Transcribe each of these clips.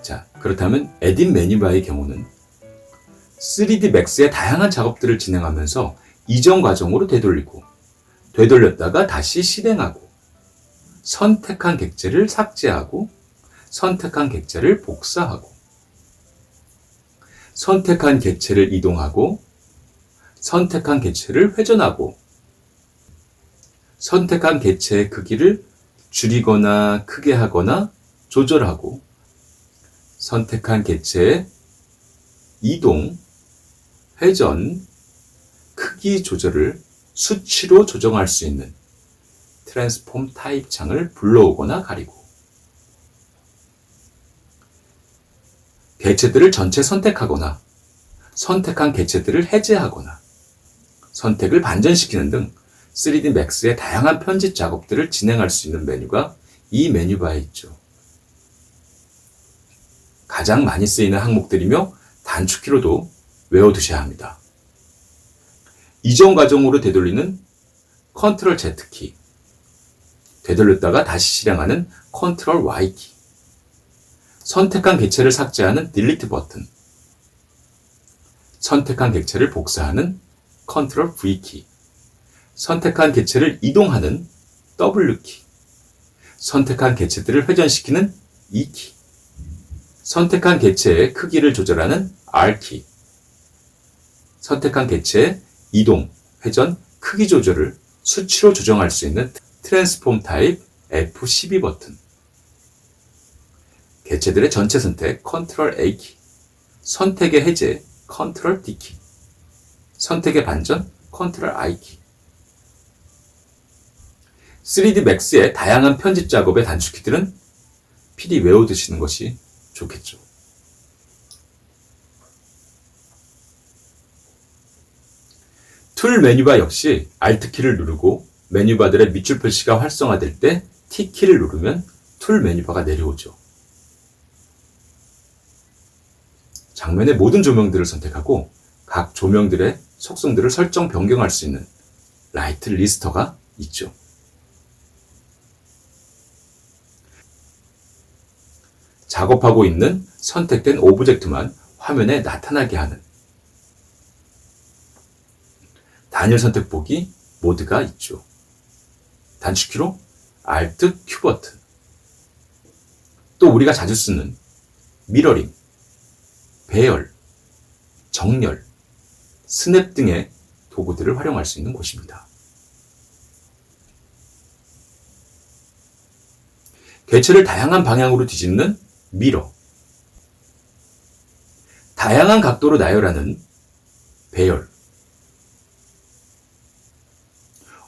자, 그렇다면 에딧 메뉴바의 경우는 3D Max의 다양한 작업들을 진행하면서 이전 과정으로 되돌리고 되돌렸다가 다시 실행하고 선택한 객체를 삭제하고 선택한 객체를 복사하고 선택한 객체를 이동하고 선택한 객체를 회전하고 선택한 객체의 크기를 줄이거나 크게 하거나 조절하고 선택한 객체의 이동, 회전, 크기 조절을 수치로 조정할 수 있는 트랜스폼 타입 창을 불러오거나 가리고 객체들을 전체 선택하거나 선택한 객체들을 해제하거나 선택을 반전시키는 등 3D Max의 다양한 편집 작업들을 진행할 수 있는 메뉴가 이 메뉴바에 있죠. 가장 많이 쓰이는 항목들이며 단축키로도 외워두셔야 합니다. 이전 과정으로 되돌리는 컨트롤 Z키, 되돌렸다가 다시 실행하는 컨트롤 Y키, 선택한 객체를 삭제하는 딜리트 버튼, 선택한 객체를 복사하는 컨트롤 V키, 선택한 객체를 이동하는 W키, 선택한 객체들을 회전시키는 E키, 선택한 객체의 크기를 조절하는 R키, 선택한 객체의 이동, 회전, 크기 조절을 수치로 조정할 수 있는 트랜스폼 타입 F12 버튼, 객체들의 전체 선택 컨트롤 A키, 선택의 해제 컨트롤 D키, 선택의 반전 컨트롤 I키. 3D Max의 다양한 편집 작업의 단축키들은 필히 외워두시는 것이 좋겠죠. 툴 메뉴바 역시 Alt키를 누르고 메뉴바들의 밑줄 표시가 활성화될 때 T키를 누르면 툴 메뉴바가 내려오죠. 장면의 모든 조명들을 선택하고 각 조명들의 속성들을 설정 변경할 수 있는 라이트 리스터가 있죠. 작업하고 있는 선택된 오브젝트만 화면에 나타나게 하는 단일 선택 보기 모드가 있죠. 단축키로 Alt Q 버튼, 또 우리가 자주 쓰는 미러링, 배열, 정렬, 스냅 등의 도구들을 활용할 수 있는 곳입니다. 객체를 다양한 방향으로 뒤집는 미러, 다양한 각도로 나열하는 배열,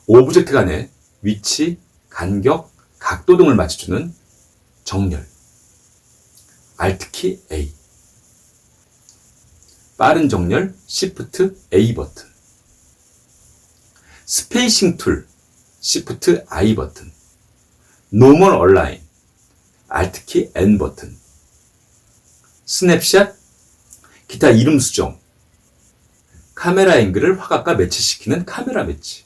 오브젝트 간의 위치, 간격, 각도 등을 맞춰주는 정렬, Alt키 A, 빠른 정렬 Shift A 버튼, 스페이싱 툴 Shift I 버튼, 노멀 얼라인 Alt키 N 버튼, 스냅샷, 기타 이름 수정, 카메라 앵글을 화각과 매치시키는 카메라 매치,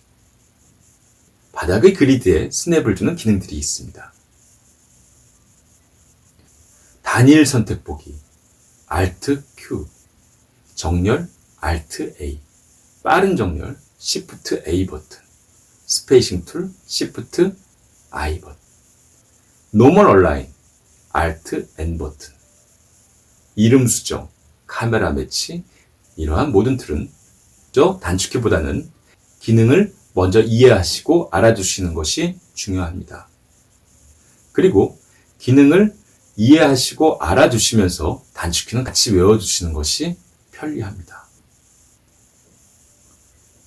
바닥의 그리드에 스냅을 주는 기능들이 있습니다. 단일 선택 보기 Alt Q, 정렬 Alt A, 빠른 정렬 Shift A 버튼, 스페이싱 툴 Shift I 버튼, 노멀 얼라인 Alt N 버튼, 이름 수정, 카메라 매치, 이러한 모든 툴은 단축키보다는 기능을 먼저 이해하시고 알아두시는 것이 중요합니다. 그리고 기능을 이해하시고 알아두시면서 단축키는 같이 외워두시는 것이 편리합니다.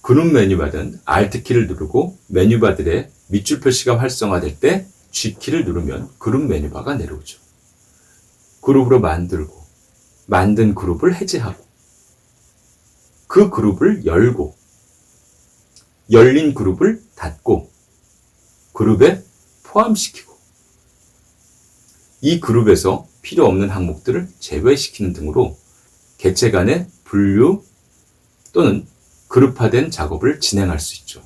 그룹 메뉴바든 Alt키를 누르고 메뉴바들의 밑줄 표시가 활성화될 때 G키를 누르면 그룹 메뉴바가 내려오죠. 그룹으로 만들고 만든 그룹을 해제하고 그 그룹을 열고 열린 그룹을 닫고 그룹에 포함시키고 이 그룹에서 필요 없는 항목들을 제외시키는 등으로 객체 간의 분류 또는 그룹화된 작업을 진행할 수 있죠.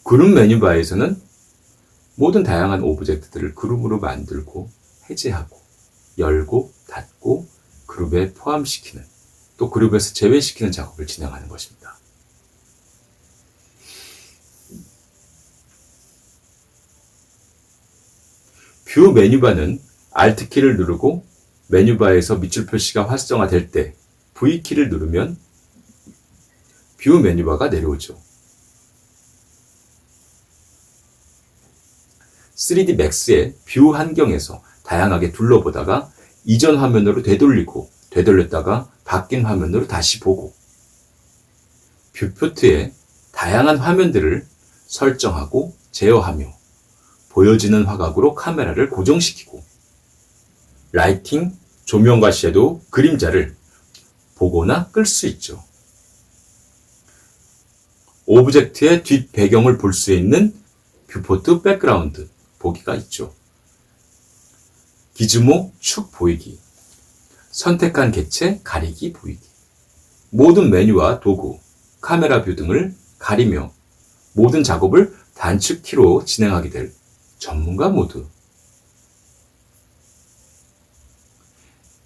그룹 메뉴바에서는 모든 다양한 오브젝트들을 그룹으로 만들고 해제하고 열고 닫고 그룹에 포함시키는 또 그룹에서 제외시키는 작업을 진행하는 것입니다. 뷰 메뉴바는 Alt키를 누르고 메뉴바에서 밑줄 표시가 활성화될 때 V키를 누르면 뷰 메뉴바가 내려오죠. 3D Max의 뷰 환경에서 다양하게 둘러보다가 이전 화면으로 되돌리고 되돌렸다가 바뀐 화면으로 다시 보고 뷰포트에 다양한 화면들을 설정하고 제어하며 보여지는 화각으로 카메라를 고정시키고 라이팅, 조명과 섀도우, 그림자를 보거나 끌 수 있죠. 오브젝트의 뒷 배경을 볼 수 있는 뷰포트 백그라운드 보기가 있죠. 기즈모 축 보이기, 선택한 객체 가리기 보이기, 모든 메뉴와 도구, 카메라 뷰 등을 가리며 모든 작업을 단축키로 진행하게 될 전문가 모드.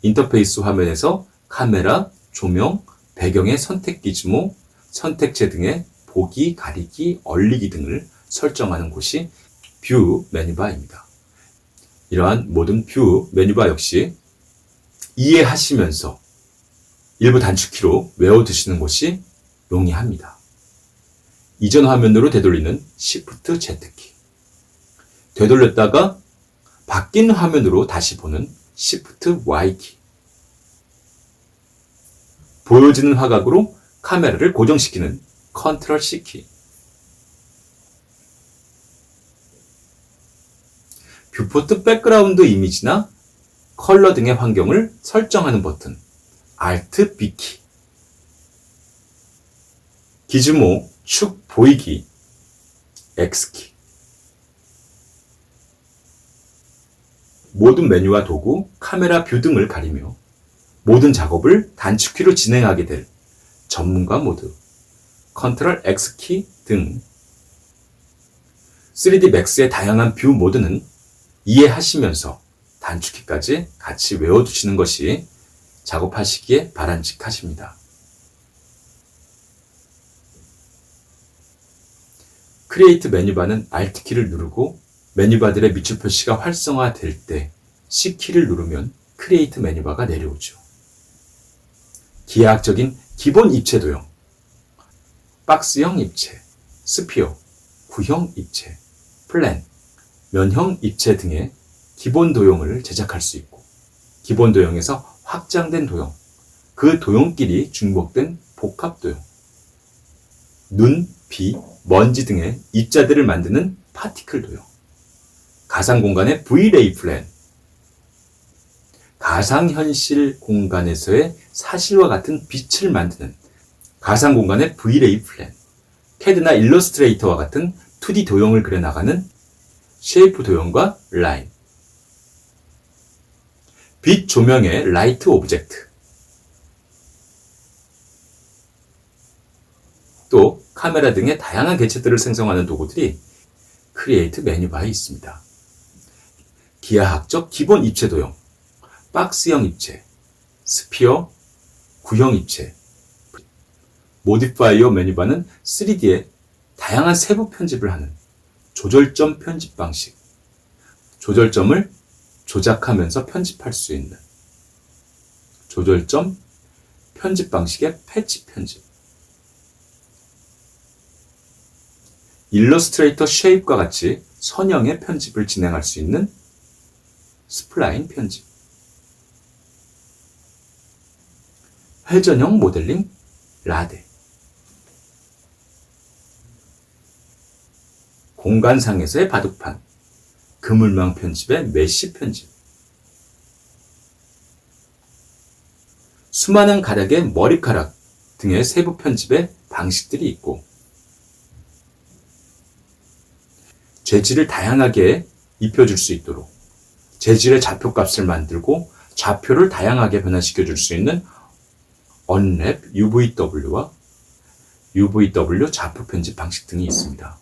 인터페이스 화면에서 카메라, 조명, 배경의 선택 기즈모, 선택체 등의 보기, 가리기, 얼리기 등을 설정하는 곳이 뷰 메뉴바입니다. 이러한 모든 뷰 메뉴바 역시 이해하시면서 일부 단축키로 외워두시는 것이 용이합니다. 이전 화면으로 되돌리는 Shift Z키, 되돌렸다가 바뀐 화면으로 다시 보는 Shift Y키, 보여지는 화각으로 카메라를 고정시키는 Ctrl C키, 뷰포트 백그라운드 이미지나 컬러 등의 환경을 설정하는 버튼 Alt B키, 기즈모 축 보이기 X키, 모든 메뉴와 도구, 카메라 뷰 등을 가리며 모든 작업을 단축키로 진행하게 될 전문가 모드 Ctrl X키 등 3D Max의 다양한 뷰 모드는 이해하시면서 단축키까지 같이 외워두시는 것이 작업하시기에 바람직하십니다. 크리에이트 메뉴바는 Alt키를 누르고 메뉴바들의 밑줄 표시가 활성화될 때 C키를 누르면 크리에이트 메뉴바가 내려오죠. 기하학적인 기본 입체 도형, 박스형 입체, 스피어, 구형 입체, 플랜, 면형 입체 등의 기본 도형을 제작할 수 있고 기본 도형에서 확장된 도형, 그 도형끼리 중복된 복합 도형, 눈, 비, 먼지 등의 입자들을 만드는 파티클 도형, 가상 공간의 V-ray 플랜, 가상현실 공간에서의 사실과 같은 빛을 만드는 가상 공간의 V-ray 플랜, CAD나 일러스트레이터와 같은 2D 도형을 그려나가는 쉐이프 도형과 라인, 빛 조명의 라이트 오브젝트, 또 카메라 등의 다양한 개체들을 생성하는 도구들이 크리에이트 메뉴바에 있습니다. 기하학적 기본 입체 도형, 박스형 입체, 스피어, 구형 입체, 모디파이어 메뉴바는 3D에 다양한 세부 편집을 하는 조절점 편집 방식, 조절점을 조작하면서 편집할 수 있는 조절점 편집 방식의 패치 편집, 일러스트레이터 쉐입과 같이 선형의 편집을 진행할 수 있는 스플라인 편집, 회전형 모델링 라데, 공간상에서의 바둑판, 그물망 편집의 메시 편집, 수많은 가닥의 머리카락 등의 세부 편집의 방식들이 있고 재질을 다양하게 입혀줄 수 있도록 재질의 좌표값을 만들고 좌표를 다양하게 변화시켜줄 수 있는 언랩 UVW와 UVW 좌표 편집 방식 등이 있습니다.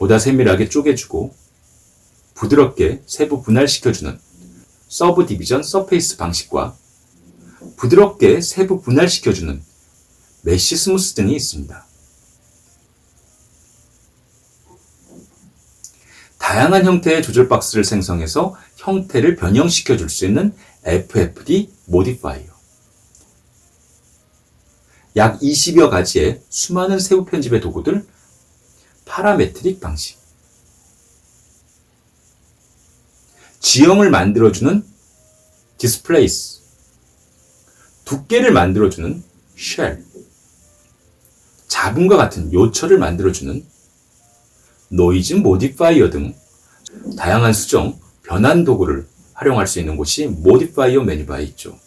보다 세밀하게 쪼개주고 부드럽게 세부 분할시켜주는 서브 디비전 서페이스 방식과 부드럽게 세부 분할시켜주는 메쉬 스무스 등이 있습니다. 다양한 형태의 조절 박스를 생성해서 형태를 변형시켜 줄 수 있는 FFD 모디파이어. 약 20여 가지의 수많은 세부 편집의 도구들, 파라메트릭 방식. 지형을 만들어주는 디스플레이스. 두께를 만들어주는 쉘. 잡음과 같은 요철을 만들어주는 노이즈 모디파이어 등 다양한 수정, 변환 도구를 활용할 수 있는 곳이 모디파이어 메뉴바에 있죠.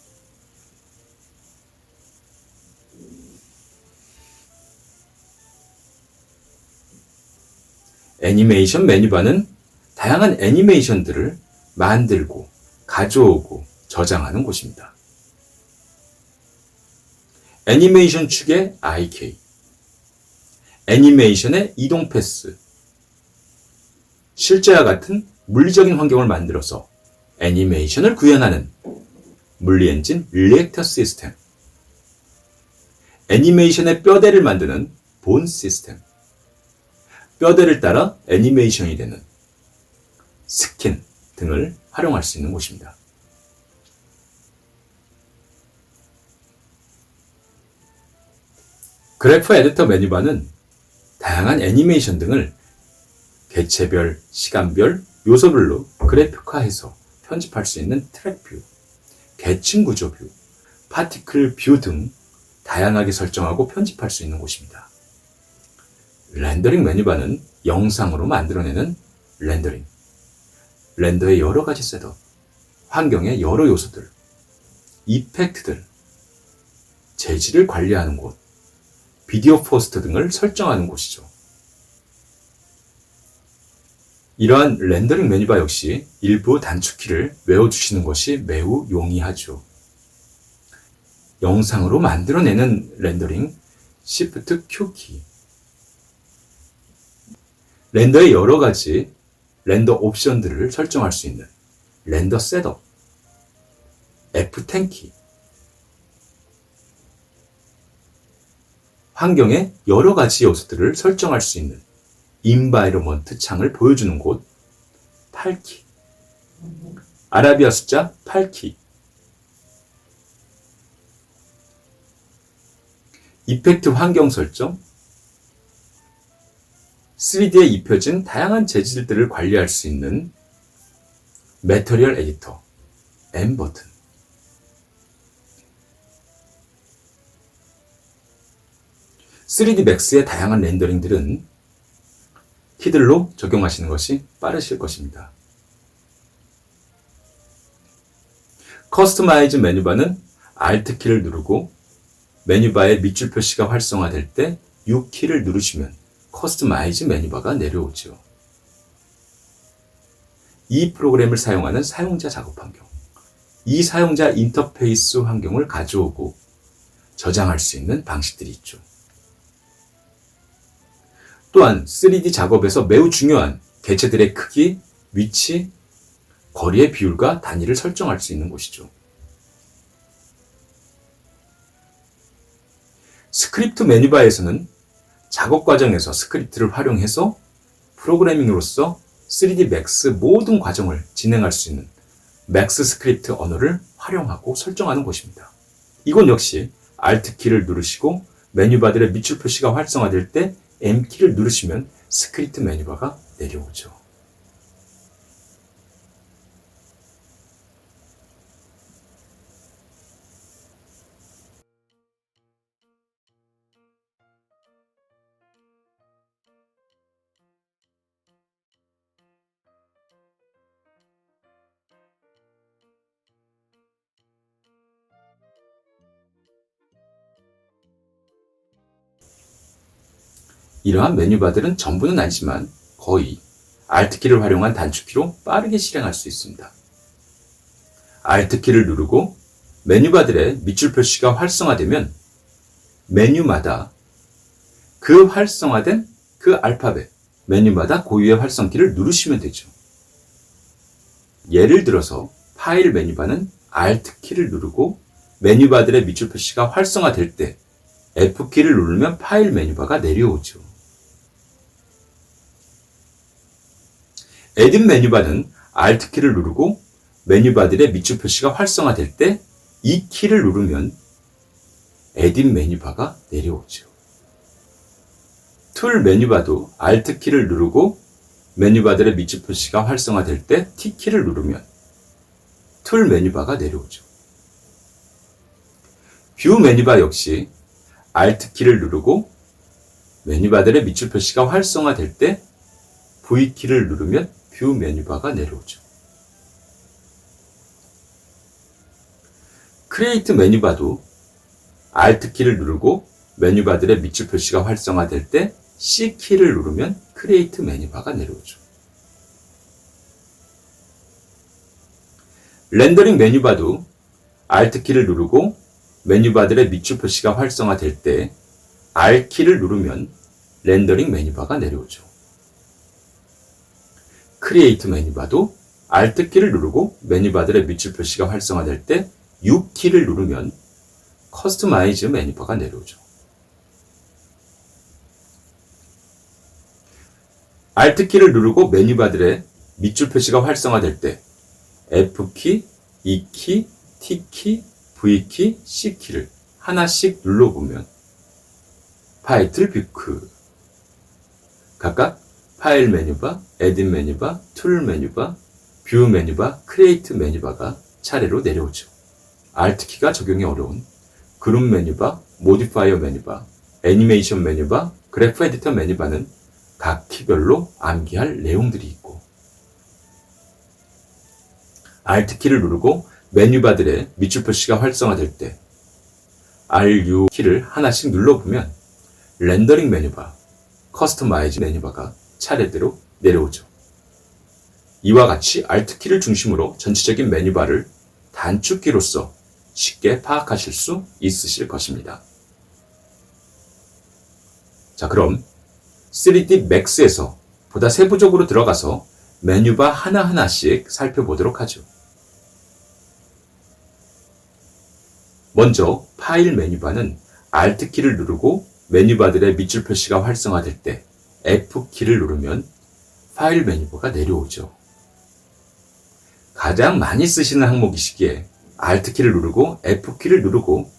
애니메이션 메뉴바는 다양한 애니메이션들을 만들고 가져오고 저장하는 곳입니다. 애니메이션 축의 IK, 애니메이션의 이동 패스, 실제와 같은 물리적인 환경을 만들어서 애니메이션을 구현하는 물리엔진 리액터 시스템, 애니메이션의 뼈대를 만드는 본 시스템, 뼈대를 따라 애니메이션이 되는 스킨 등을 활용할 수 있는 곳입니다. 그래프 에디터 메뉴바는 다양한 애니메이션 등을 개체별, 시간별, 요소별로 그래픽화해서 편집할 수 있는 트랙 뷰, 계층 구조 뷰, 파티클 뷰 등 다양하게 설정하고 편집할 수 있는 곳입니다. 렌더링 메뉴바는 영상으로 만들어내는 렌더링, 렌더의 여러 가지 셋업, 환경의 여러 요소들, 이펙트들, 재질을 관리하는 곳, 비디오 포스터 등을 설정하는 곳이죠. 이러한 렌더링 메뉴바 역시 일부 단축키를 외워주시는 것이 매우 용이하죠. 영상으로 만들어내는 렌더링 Shift Q키, 렌더의 여러 가지 렌더 옵션들을 설정할 수 있는 렌더 셋업, F10키, 환경의 여러 가지 요소들을 설정할 수 있는 인바이러먼트 창을 보여주는 곳 8키, 아라비아 숫자 8키, 이펙트 환경 설정, 3D에 입혀진 다양한 재질들을 관리할 수 있는 매터리얼 에디터 M 버튼, (3D) 맥스의 다양한 렌더링들은 키들로 적용하시는 것이 빠르실 것입니다. 커스터마이즈 메뉴바는 Alt 키를 누르고 메뉴바의 밑줄 표시가 활성화될 때 U 키를 누르시면 커스터마이즈 메뉴바가 내려오죠. 이 프로그램을 사용하는 사용자 작업 환경, 이 사용자 인터페이스 환경을 가져오고 저장할 수 있는 방식들이 있죠. 또한 3D 작업에서 매우 중요한 개체들의 크기, 위치, 거리의 비율과 단위를 설정할 수 있는 곳이죠. 스크립트 메뉴바에서는 작업 과정에서 스크립트를 활용해서 프로그래밍으로서 3D 맥스 모든 과정을 진행할 수 있는 맥스 스크립트 언어를 활용하고 설정하는 곳입니다. 이곳 역시 Alt 키를 누르시고 메뉴바들의 밑줄 표시가 활성화될 때 M 키를 누르시면 스크립트 메뉴바가 내려오죠. 이러한 메뉴바들은 전부는 아니지만 거의 Alt키를 활용한 단축키로 빠르게 실행할 수 있습니다. Alt키를 누르고 메뉴바들의 밑줄 표시가 활성화되면 메뉴마다 그 활성화된 그 알파벳, 메뉴마다 고유의 활성키를 누르시면 되죠. 예를 들어서 파일 메뉴바는 Alt키를 누르고 메뉴바들의 밑줄 표시가 활성화될 때 F키를 누르면 파일 메뉴바가 내려오죠. 에딧 메뉴바는 Alt키를 누르고 메뉴바들의 밑줄 표시가 활성화될 때 E키를 누르면 에딧 메뉴바가 내려오죠. 툴 메뉴바도 Alt키를 누르고 메뉴바들의 밑줄 표시가 활성화될 때 T키를 누르면 툴 메뉴바가 내려오죠. 뷰 메뉴바 역시 Alt키를 누르고 메뉴바들의 밑줄 표시가 활성화될 때 V키를 누르면 뷰 메뉴바가 내려오죠. 크리에이트 메뉴바도 Alt키를 누르고 메뉴바들의 밑줄 표시가 활성화될 때 C키를 누르면 크리에이트 메뉴바가 내려오죠. 렌더링 메뉴바도 Alt키를 누르고 메뉴바들의 밑줄 표시가 활성화될 때 R키를 누르면 렌더링 메뉴바가 내려오죠. 크리에이트 메뉴바도 Alt키를 누르고 메뉴바들의 밑줄 표시가 활성화될 때 U키를 누르면 커스터마이즈 메뉴바가 내려오죠. Alt키를 누르고 메뉴바들의 밑줄 표시가 활성화될 때 F키, E키, T키, V키, C키를 하나씩 눌러보면 타이틀 뷰크 각각 파일 메뉴바, 에딧 메뉴바, 툴 메뉴바, 뷰 메뉴바, 크리에이트 메뉴바가 차례로 내려오죠. Alt키가 적용이 어려운 그룹 메뉴바, 모디파이어 메뉴바, 애니메이션 메뉴바, 그래프 에디터 메뉴바는 각 키별로 암기할 내용들이 있고 Alt키를 누르고 메뉴바들의 밑줄 표시가 활성화될 때 RU 키를 하나씩 눌러보면 렌더링 메뉴바, 커스터마이즈 메뉴바가 차례대로 내려오죠. 이와 같이 Alt키를 중심으로 전체적인 메뉴바를 단축키로서 쉽게 파악하실 수 있으실 것입니다. 자, 그럼 3D Max에서 보다 세부적으로 들어가서 메뉴바 하나하나씩 살펴보도록 하죠. 먼저 파일 메뉴바는 Alt키를 누르고 메뉴바들의 밑줄 표시가 활성화될 때 F키를 누르면 파일 메뉴바가 내려오죠. 가장 많이 쓰시는 항목이시기에 Alt키를 누르고 F키를 누르고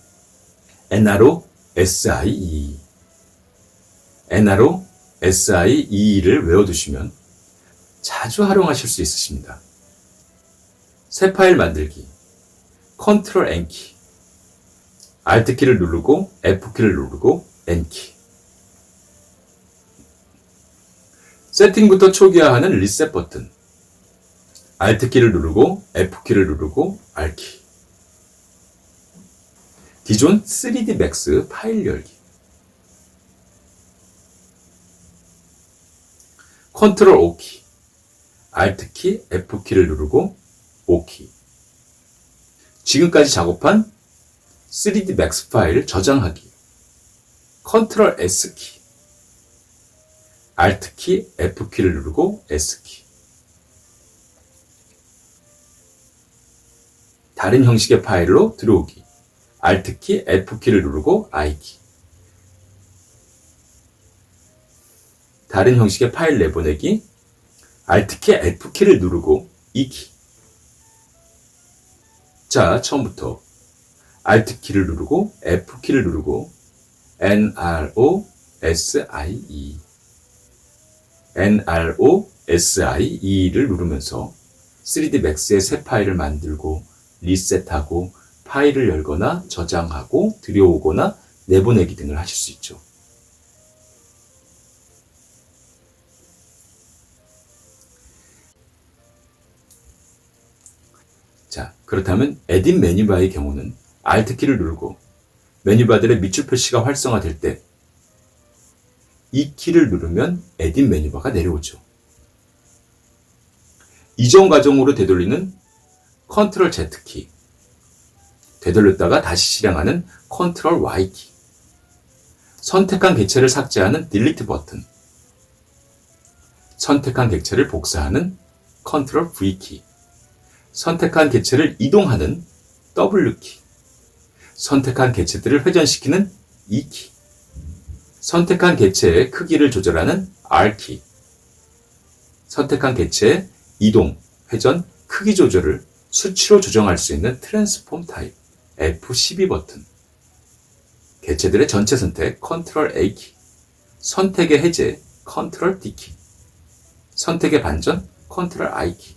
NRO SIE NRO SIE를 외워두시면 자주 활용하실 수 있으십니다. 새 파일 만들기 Ctrl N키 Alt키를 누르고 F키를 누르고 N키 세팅부터 초기화하는 리셋 버튼 Alt키를 누르고 F키를 누르고 R키 기존 3D Max 파일 열기 Ctrl O키 Alt키 F키를 누르고 O키 지금까지 작업한 3D Max 파일 저장하기 Ctrl S키 Alt키 F키를 누르고 S키 다른 형식의 파일로 들어오기 Alt키 F키를 누르고 I키 다른 형식의 파일 내보내기 Alt키 F키를 누르고 E키 자, 처음부터 Alt키를 누르고 F키를 누르고 NRO SIE NRO SIE를 누르면서 3D Max의 새 파일을 만들고 리셋하고 파일을 열거나 저장하고 들여오거나 내보내기 등을 하실 수 있죠. 자, 그렇다면 에딧 메뉴바의 경우는 Alt키를 누르고 메뉴바들의 밑줄 표시가 활성화될 때 이 키를 누르면 에딧 메뉴바가 내려오죠. 이전 과정으로 되돌리는 Ctrl Z키 되돌렸다가 다시 실행하는 Ctrl Y키 선택한 객체를 삭제하는 Delete 버튼 선택한 객체를 복사하는 컨트롤 V키, 선택한 객체를 이동하는 W키, 선택한 객체들을 회전시키는 E키, 선택한 객체의 크기를 조절하는 R키, 선택한 객체의 이동, 회전, 크기 조절을 수치로 조정할 수 있는 트랜스폼 타입 F12 버튼, 객체들의 전체 선택 컨트롤 A키, 선택의 해제 컨트롤 D키, 선택의 반전 컨트롤 I키.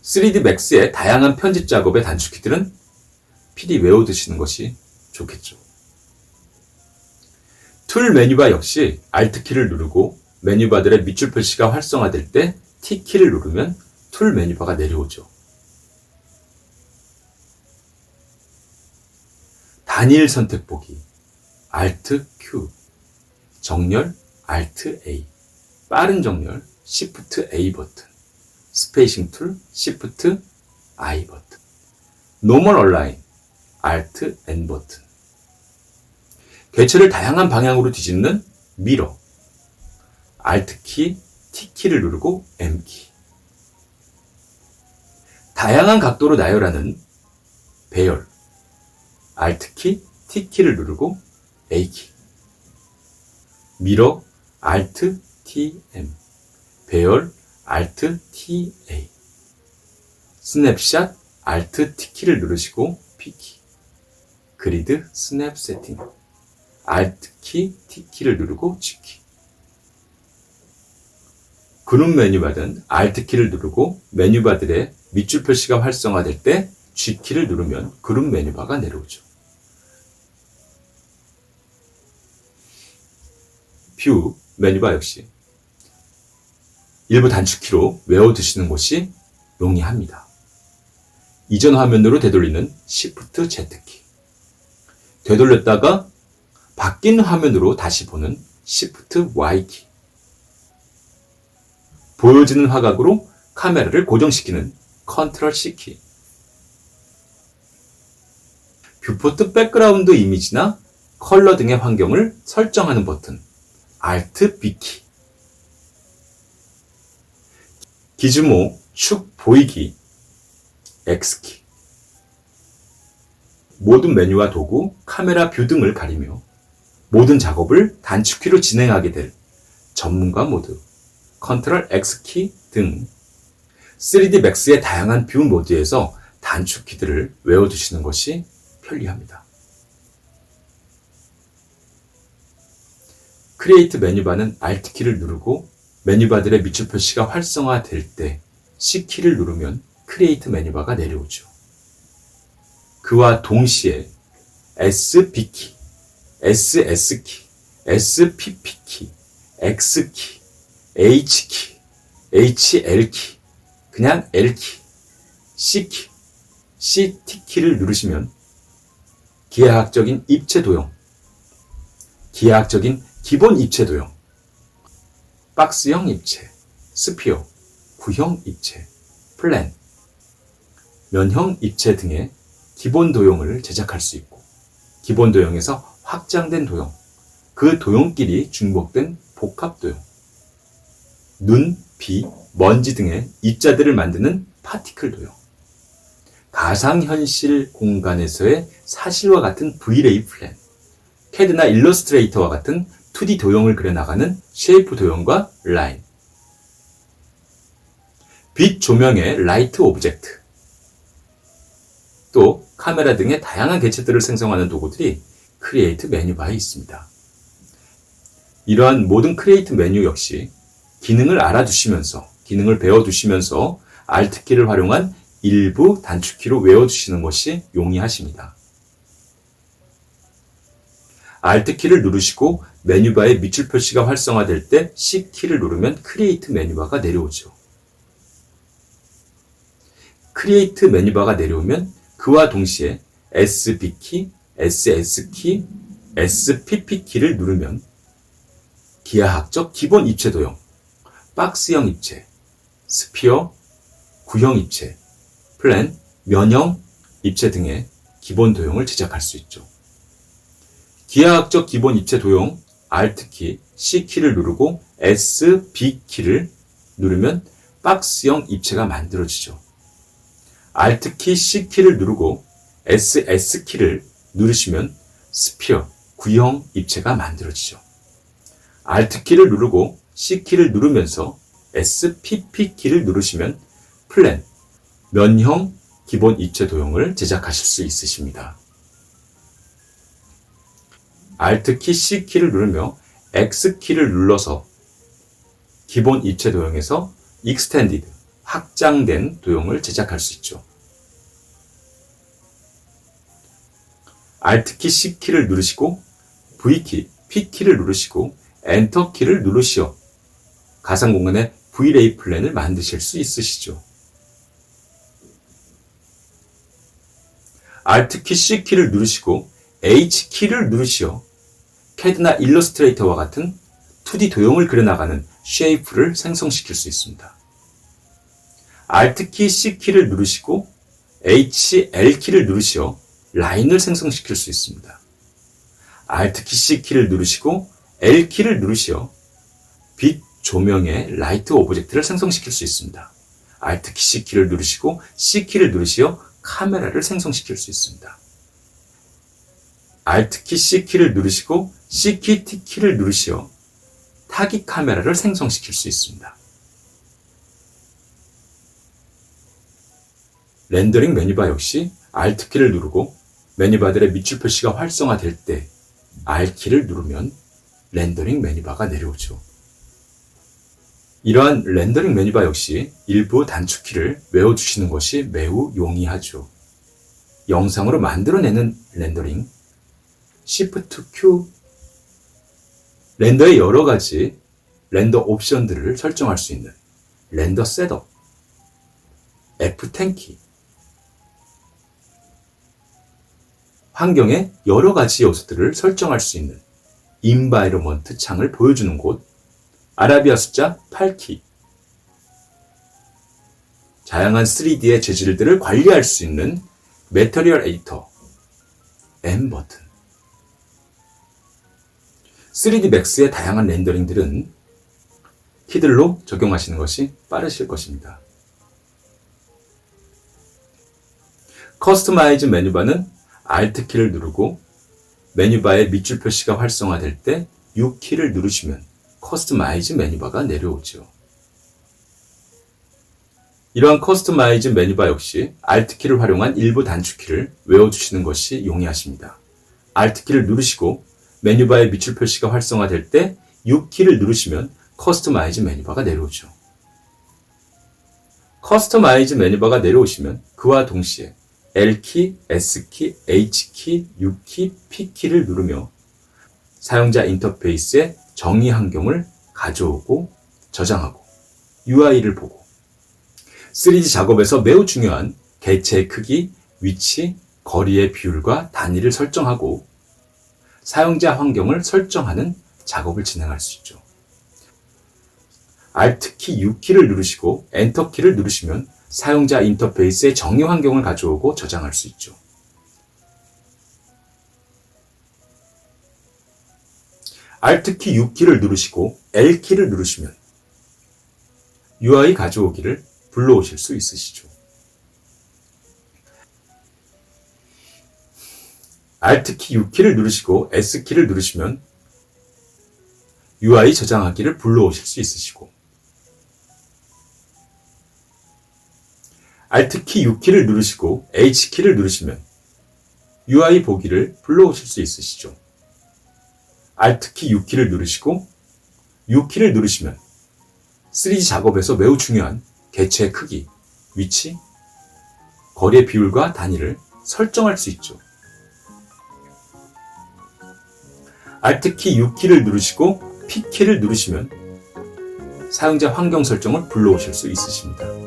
3D Max의 다양한 편집 작업의 단축키들은 필히 외워두시는 것이 좋겠죠. 툴 메뉴바 역시 Alt키를 누르고 메뉴바들의 밑줄 표시가 활성화될 때 T키를 누르면 툴 메뉴바가 내려오죠. 단일 선택 보기 Alt Q, 정렬 Alt A, 빠른 정렬 Shift A 버튼, 스페이싱 툴 Shift I 버튼, 노멀 얼라인 Alt N 버튼, 객체를 다양한 방향으로 뒤집는 미러 Alt키, T키를 누르고 M키, 다양한 각도로 나열하는 배열 Alt키, T키를 누르고 A키, 미러 Alt TM, 배열 Alt TA, 스냅샷 Alt T키를 누르시고 P키, 그리드 스냅 세팅 Alt키, T키를 누르고 G키, 그룹 메뉴바든 Alt키를 누르고 메뉴바들의 밑줄 표시가 활성화될 때 G키를 누르면 그룹 메뉴바가 내려오죠. 뷰 메뉴바 역시 일부 단축키로 외워두시는 것이 용이합니다. 이전 화면으로 되돌리는 Shift Z키, 되돌렸다가 바뀐 화면으로 다시 보는 Shift Y키, 보여지는 화각으로 카메라를 고정시키는 Ctrl C키, 뷰포트 백그라운드 이미지나 컬러 등의 환경을 설정하는 버튼 Alt B키, 기즈모 축 보이기 X키, 모든 메뉴와 도구, 카메라 뷰 등을 가리며 모든 작업을 단축키로 진행하게 될 전문가 모드 Ctrl X키 등 3D Max의 다양한 뷰 모드에서 단축키들을 외워두시는 것이 편리합니다. 크리에이트 메뉴바는 Alt키를 누르고 메뉴바들의 밑줄 표시가 활성화될 때 C키를 누르면 크리에이트 메뉴바가 내려오죠. 그와 동시에 SB키, SS키, SPP키, X키, H키, HL키, 그냥 L키, C키, CT키를 누르시면 기하학적인 입체 도형, 기하학적인 기본 입체 도형, 박스형 입체, 스피어, 구형 입체, 플랜, 면형 입체 등의 기본 도형을 제작할 수 있고 기본 도형에서 확장된 도형, 그 도형끼리 중복된 복합 도형, 눈, 비, 먼지 등의 입자들을 만드는 파티클 도형, 가상현실 공간에서의 사실과 같은 V-ray 플랜, 캐드나 일러스트레이터와 같은 2D 도형을 그려나가는 쉐이프 도형과 라인, 빛 조명의 라이트 오브젝트, 또 카메라 등의 다양한 객체들을 생성하는 도구들이 크리에이트 메뉴바에 있습니다. 이러한 모든 크리에이트 메뉴 역시 기능을 알아두시면서, 기능을 배워두시면서 Alt키를 활용한 일부 단축키로 외워두시는 것이 용이하십니다. Alt키를 누르시고 메뉴바의 밑줄 표시가 활성화될 때 C키를 누르면 크리에이트 메뉴바가 내려오죠. 크리에이트 메뉴바가 내려오면 그와 동시에 SB키, SS키, SPP키를 누르면 기하학적 기본 입체 도형, 박스형 입체, 스피어, 구형 입체, 플랜, 면형 입체 등의 기본 도형을 제작할 수 있죠. 기하학적 기본 입체 도형 Alt키, C키를 누르고 SB키를 누르면 박스형 입체가 만들어지죠. Alt키 C키를 누르고 SS키를 누르시면 스피어, 구형 입체가 만들어지죠. Alt키를 누르고 C키를 누르면서 SPP키를 누르시면 플랜, 면형 기본 입체 도형을 제작하실 수 있으십니다. Alt키 C키를 누르며 X키를 눌러서 기본 입체 도형에서 Extended, 확장된 도형을 제작할 수 있죠. Alt키 C키를 누르시고 V키, P키를 누르시고 엔터키를 누르시어 가상 공간에 V-ray 플랜을 만드실 수 있으시죠. Alt키 C키를 누르시고 H키를 누르시어 CAD나 일러스트레이터와 같은 2D 도형을 그려나가는 쉐이프를 생성시킬 수 있습니다. Alt키 C키를 누르시고 HL키를 누르시어 라인을 생성시킬 수 있습니다. Alt키 C키를 누르시고 L키를 누르시어 빛 조명의 라이트 오브젝트를 생성시킬 수 있습니다. Alt키 C키를 누르시고 C키를 누르시어 카메라를 생성시킬 수 있습니다. Alt키 C키를 누르시고 C키 T키를 누르시어 타깃 카메라를 생성시킬 수 있습니다. 렌더링 메뉴바 역시 Alt키를 누르고 메뉴바들의 밑줄 표시가 활성화될 때 R키를 누르면 렌더링 메뉴바가 내려오죠. 이러한 렌더링 메뉴바 역시 일부 단축키를 외워주시는 것이 매우 용이하죠. 영상으로 만들어내는 렌더링, Shift Q, 렌더의 여러 가지 렌더 옵션들을 설정할 수 있는 렌더 셋업, F10키, 환경의 여러 가지 요소들을 설정할 수 있는 인바이러먼트 창을 보여주는 곳, 아라비아 숫자 8키, 다양한 3D의 재질들을 관리할 수 있는 매터리얼 에디터, M 버튼. 3D 맥스의 다양한 렌더링들은 키들로 적용하시는 것이 빠르실 것입니다. 커스터마이즈 메뉴바는 Alt키를 누르고 메뉴바의 밑줄 표시가 활성화될 때 U키를 누르시면 커스터마이즈 메뉴바가 내려오죠. 이러한 커스터마이즈 메뉴바 역시 Alt키를 활용한 일부 단축키를 외워주시는 것이 용이하십니다. Alt키를 누르시고 메뉴바의 밑줄 표시가 활성화될 때 U키를 누르시면 커스터마이즈 메뉴바가 내려오죠. 커스터마이즈 메뉴바가 내려오시면 그와 동시에 L키, S키, H키, U키, P키를 누르며 사용자 인터페이스의 정의 환경을 가져오고 저장하고 UI를 보고 3D 작업에서 매우 중요한 개체의 크기, 위치, 거리의 비율과 단위를 설정하고 사용자 환경을 설정하는 작업을 진행할 수 있죠. Alt키 U키를 누르시고 엔터키를 누르시면 사용자 인터페이스의 정의 환경을 가져오고 저장할 수 있죠. Alt키 U키를 누르시고 L키를 누르시면 UI 가져오기를 불러오실 수 있으시죠. Alt키 U키를 누르시고 S키를 누르시면 UI 저장하기를 불러오실 수 있으시고 Alt키 U키를 누르시고 H키를 누르시면 UI 보기를 불러오실 수 있으시죠. Alt키 U키를 누르시고 U키를 누르시면 3D 작업에서 매우 중요한 개체의 크기, 위치, 거리의 비율과 단위를 설정할 수 있죠. Alt키 U키를 누르시고 P키를 누르시면 사용자 환경 설정을 불러오실 수 있으십니다.